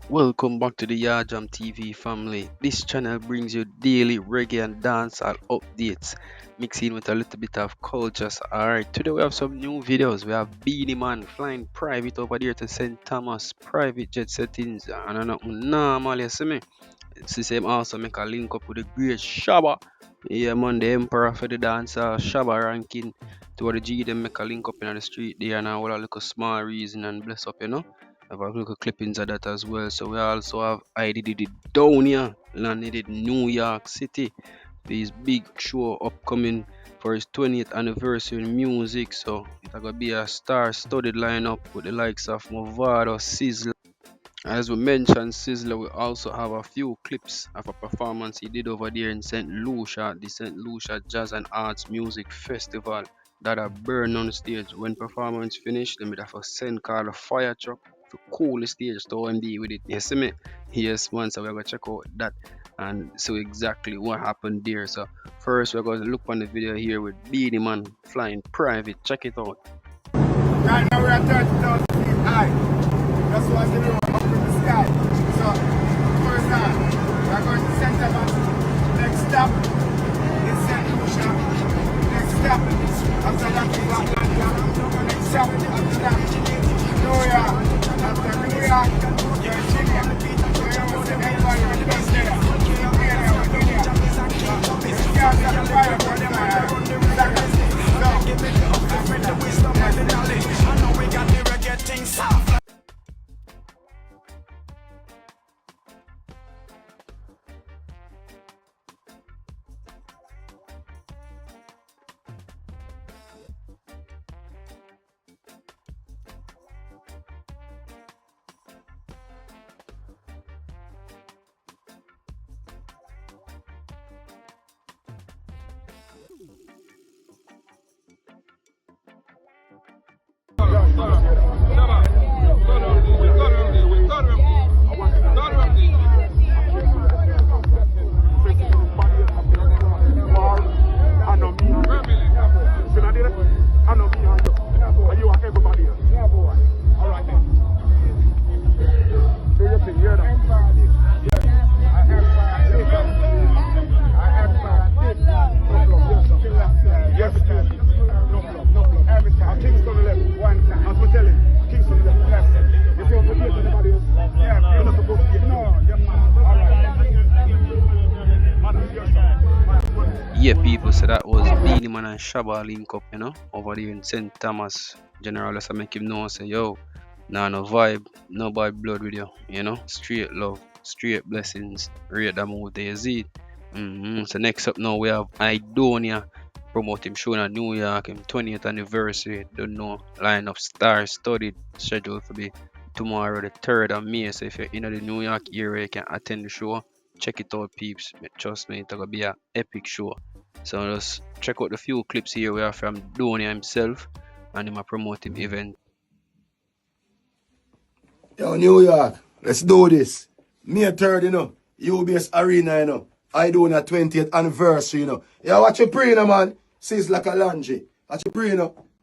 Welcome back to the Yajam TV family. This channel brings you daily reggae and dancehall updates, mixing with a little bit of cultures. Alright, today we have some new videos. We have Beenie Man flying private over there to St. Thomas, private jet settings, and I know normal, you see me. It's the same also make a link up with the great Shabba. Yeah man, the emperor for the dance, Shabba ranking to the G them make a link up in the street there and all a little small reason and bless up, Have a little clippings of that as well. So we also have Aidonia landed in New York City. His big show upcoming for his 20th anniversary in music. So it's gonna be a star-studded lineup with the likes of Movado, Sizzla. As we mentioned, Sizzla will also have a few clips of a performance he did over there in St. Lucia, the St. Lucia Jazz and Arts Music Festival that are burned on the stage. When performance finished, they made have a send called a fire truck to cool the stage to OMD with it. You see me? Yes, man. So we're gonna check out that and see exactly what happened there. So first we're gonna look on the video here with Beenie Man flying private. Check it out. Right now we're at 30,000 feet high. That's what they do up in the sky. So, first time, we're going to St. Thomas. Next stop is St. Lucia. Next stop, after that is Atlanta. Next stop, after that, New York. After New York, Virginia. So you know, everybody will be best there. Virginia. This guy's got a fire for them. Yeah, people, so that was Beenie Man and Shabba link up, over there in St. Thomas. General, let's make him know, say, yo, nah, no vibe, no bad blood with you, straight love, straight blessings, rate that move there, see. So next up now we have Aidonia promote him show in New York, him 20th anniversary, don't know, lineup star studied, scheduled to be tomorrow, the 3rd of May. So if you're in the New York area, you can attend the show. Check it out, peeps. Trust me, it's gonna be an epic show. So just check out the few clips here we have from Donia himself and him a promote him event. Yo, New York, let's do this. May 3rd, UBS Arena, Aidonia 20th anniversary, Yo, watch your pre, man. Sizzla Kalanji. Watch your pre,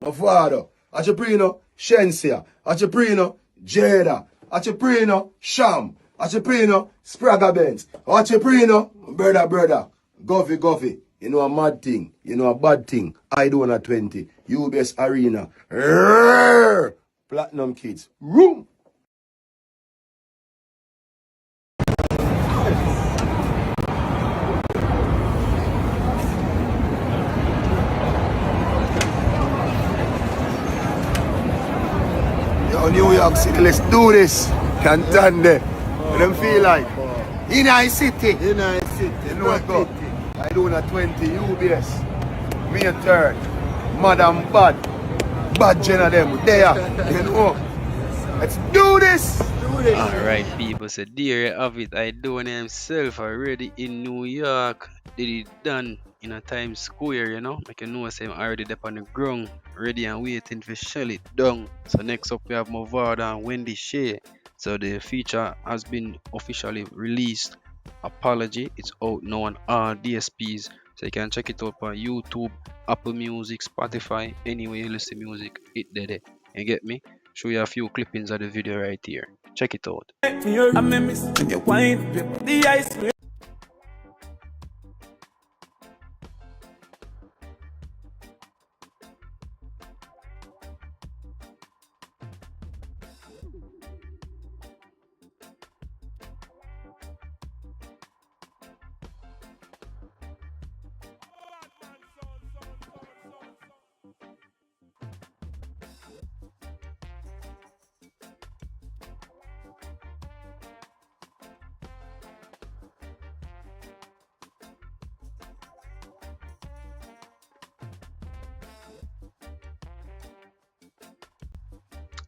Movado. Watch your pre, Shensia. Watch your pre, Jada. Watch your pre, Sham. Watch your pre, Spraga Benz. Watch your pre, brother. Goffy. You know a mad thing. You know a bad thing. Aidonia 20. UBS Arena. Rrrr. Platinum Kids. Room. Yo, New York City, let's do this. Cantande. What them feel like? In our city. You know what go? Aidonia 20, UBS. May 3rd. Madam Bad. Bad gen of them. There. Let's do this. Alright, people, so there you have it. Aidonia himself already in New York. Did it done in a Times Square, Like you know, I'm already up on the ground, ready and waiting for shell it down. So next up we have Movada and Wendy Shea. So the feature has been officially released. Apology, it's out now on all DSPs. So you can check it out on YouTube, Apple Music, Spotify, anywhere you listen to music, it there. You get me? Show you a few clippings of the video right here. Check it out.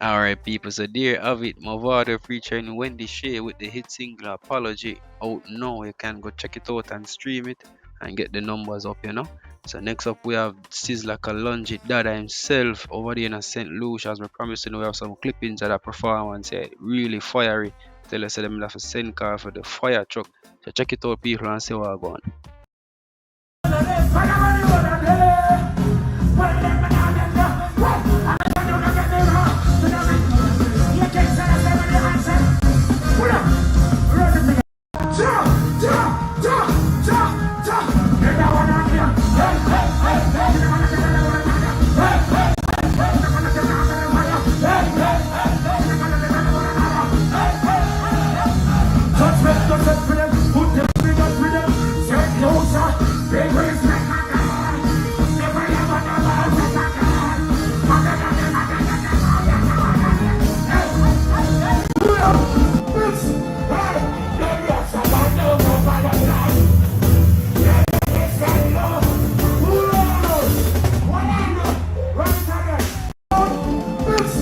Alright, people, so there you have it. Movado featuring Wendy Shea with the hit single Apology out now. You can go check it out and stream it and get the numbers up, you know. So next up we have Sizzla Kalonji Dada himself over there in St. Lucia. As we promised, we have some clippings of that performance here. Really fiery. Tell us them have to send car for the fire truck. So check it out, people, and see what going on.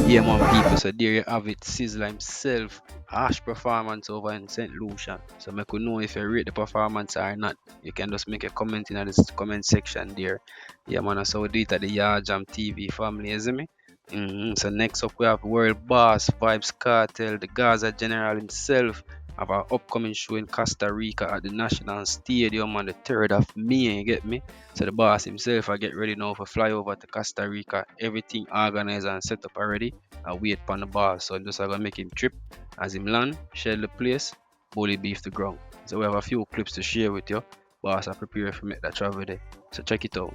Yeah, man, people. So there you have it. Sizzla himself, harsh performance over in St. Lucia. So make you know if you rate the performance or not. You can just make a comment in the comment section there. Yeah, man. So we do it at the Yard Jam TV family, isn't me? So next up we have world boss Vybz Kartel, the Gaza General himself, have our upcoming show in Costa Rica at the National Stadium on the 3rd of May. You get me? So the boss himself, I get ready now for fly over to Costa Rica. Everything organized and set up already. I wait upon the boss, so I'm just gonna make him trip as him land, share the place, bully beef the ground. So we have a few clips to share with you. Boss, I prepare to make that travel there. So check it out.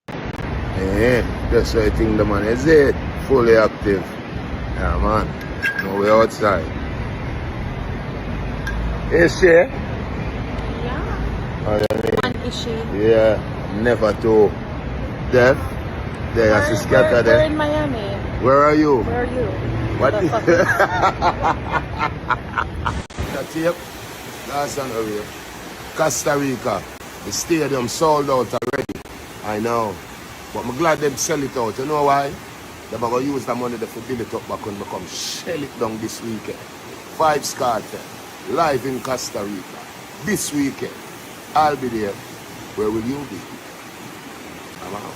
Yeah, that's why I think the man is it. Fully active. Yeah, man. No, we're outside. Is she? Yeah. Oh, you mean? One is she? Yeah, never too deaf. There, I see scatter We're there. in Miami. Where are you? Where are you? What? The fuck The tape. Last one away. Costa Rica. The stadium sold out already. I know. But I'm glad they sell it out. You know why? They're going to use the money to build it up back when they come shell it down this weekend. Vybz Kartel. Live in Costa Rica. This weekend. I'll be there. Where will you be? I'm out.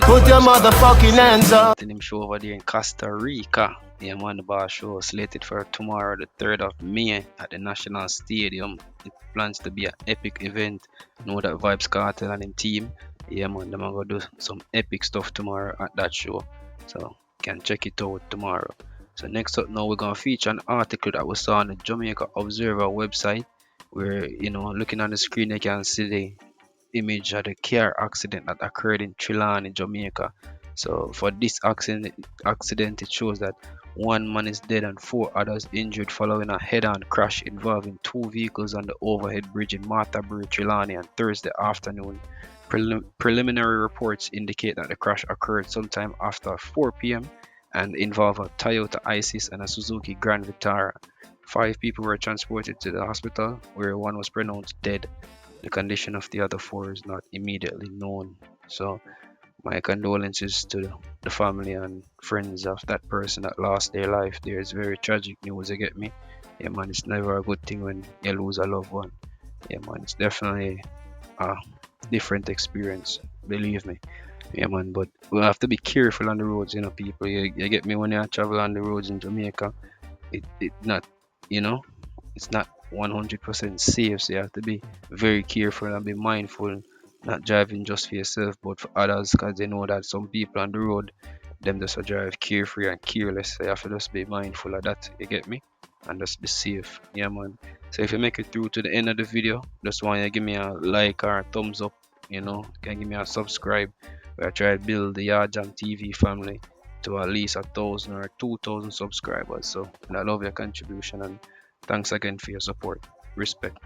Put your motherfucking hands up. Him show over there in Costa Rica. Yeah, man, the bar show slated for tomorrow, the 3rd of May at the National Stadium. It plans to be an epic event. Know that Vybz Kartel and him team. Yeah, man, they're gonna do some epic stuff tomorrow at that show. So you can check it out tomorrow. So next up now we're gonna feature an article that we saw on the Jamaica Observer website. Where, looking on the screen you can see the image of the car accident that occurred in Trelawny, Jamaica. So for this accident, it shows that one man is dead and 4 others injured following a head-on crash involving 2 vehicles on the overhead bridge in Mataburi, Trelawny on Thursday afternoon. Preliminary reports indicate that the crash occurred sometime after 4 p.m. and involved a Toyota Isis and a Suzuki Grand Vitara. 5 people were transported to the hospital, where one was pronounced dead. The condition of the other 4 is not immediately known. So my condolences to the family and friends of that person that lost their life. There is very tragic news, you get me? Yeah, man, it's never a good thing when you lose a loved one. Yeah, man, it's definitely a different experience, believe me. Yeah, man, but we have to be careful on the roads, people. You get me? When you travel on the roads in Jamaica, it not, it's not 100% safe. So you have to be very careful and be mindful, not driving just for yourself, but for others, because they know that some people on the road, them just a drive carefree and careless. So you have to just be mindful of that. You get me? And just be safe. Yeah, man. So if you make it through to the end of the video, just want you to give me a like or a thumbs up. You can give me a subscribe. We are trying to build the Yard Jam TV family to at least 1,000 or 2,000 subscribers. So I love your contribution and thanks again for your support. Respect.